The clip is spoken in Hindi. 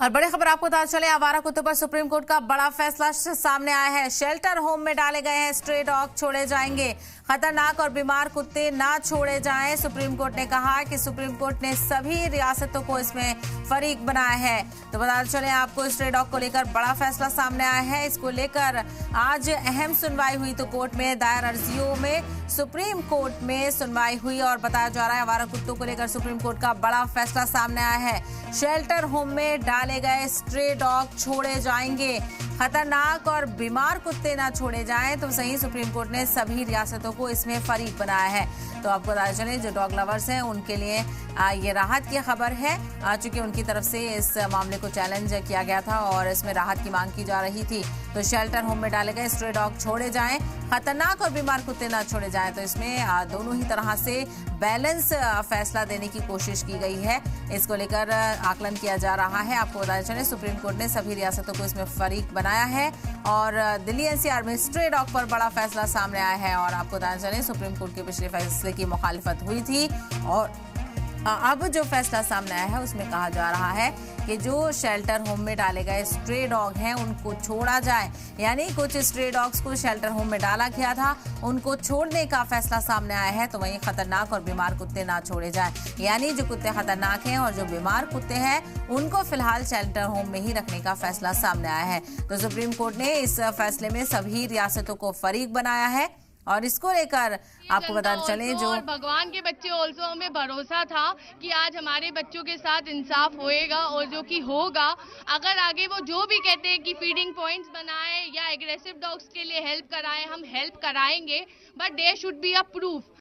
और बड़ी खबर आपको बता चले, आवारा कुत्तों पर सुप्रीम कोर्ट का बड़ा फैसला सामने आया है। शेल्टर होम में डाले गए हैं स्ट्रे डॉग छोड़े जाएंगे, खतरनाक और बीमार कुत्ते ना छोड़े जाएं। सुप्रीम कोर्ट ने कहा कि सुप्रीम कोर्ट ने सभी रियासतों को इसमें फरीक बनाया है। तो बता चले आपको, स्ट्रे डॉग को लेकर बड़ा फैसला सामने आया है। इसको लेकर आज अहम सुनवाई हुई। तो कोर्ट में दायर अर्जियों में सुप्रीम कोर्ट में सुनवाई हुई और बताया जा रहा है आवारा कुत्तों को लेकर सुप्रीम कोर्ट का बड़ा फैसला सामने आया है। शेल्टर होम में डाले गए स्ट्रे डॉग छोड़े जाएंगे, खतरनाक और बीमार कुत्ते ना छोड़े जाएं। तो सही सुप्रीम कोर्ट ने सभी रियासतों को इसमें फरीक बनाया है। तो आपको बताया चले, जो डॉग लवर्स हैं उनके लिए ये राहत की खबर है, चूंकि उनकी तरफ से इस मामले को चैलेंज किया गया था और इसमें राहत की मांग की जा रही थी। तो शेल्टर होम में डाले गए स्ट्रे डॉग छोड़े जाएं, खतरनाक और बीमार कुत्ते ना छोड़े जाएं। तो इसमें दोनों ही तरह से बैलेंस फैसला देने की कोशिश की गई है। इसको लेकर आकलन किया जा रहा है। आपको बताया चले, सुप्रीम कोर्ट ने सभी रियासतों को इसमें फरीक बनाया है और दिल्ली एनसीआर में स्ट्रे डॉग पर बड़ा फैसला सामने आया है। और आपको बताया चले, सुप्रीम कोर्ट के पिछले फैसले की मुखालिफत हुई थी और अब जो फैसला सामने आया है उसमें कहा जा रहा है कि जो शेल्टर होम में डाले गए स्ट्रे डॉग हैं उनको छोड़ा जाए। यानी कुछ स्ट्रे डॉग्स को शेल्टर होम में डाला गया था, उनको छोड़ने का फैसला सामने आया है। तो वहीं खतरनाक और बीमार कुत्ते ना छोड़े जाएं। यानी जो कुत्ते खतरनाक हैं और जो बीमार कुत्ते हैं उनको फिलहाल शेल्टर होम में ही रखने का फैसला सामने आया है। तो सुप्रीम कोर्ट ने इस फैसले में सभी रियासतों को फरीक बनाया है और इसको लेकर आपको बता चले, जो भगवान के बच्चे ऑल्सो हमें भरोसा था कि आज हमारे बच्चों के साथ इंसाफ होएगा और जो कि होगा। अगर आगे वो जो भी कहते हैं कि फीडिंग पॉइंट्स बनाएं या एग्रेसिव डॉग्स के लिए हेल्प कराएं, हम हेल्प कराएंगे, but there should be a proof.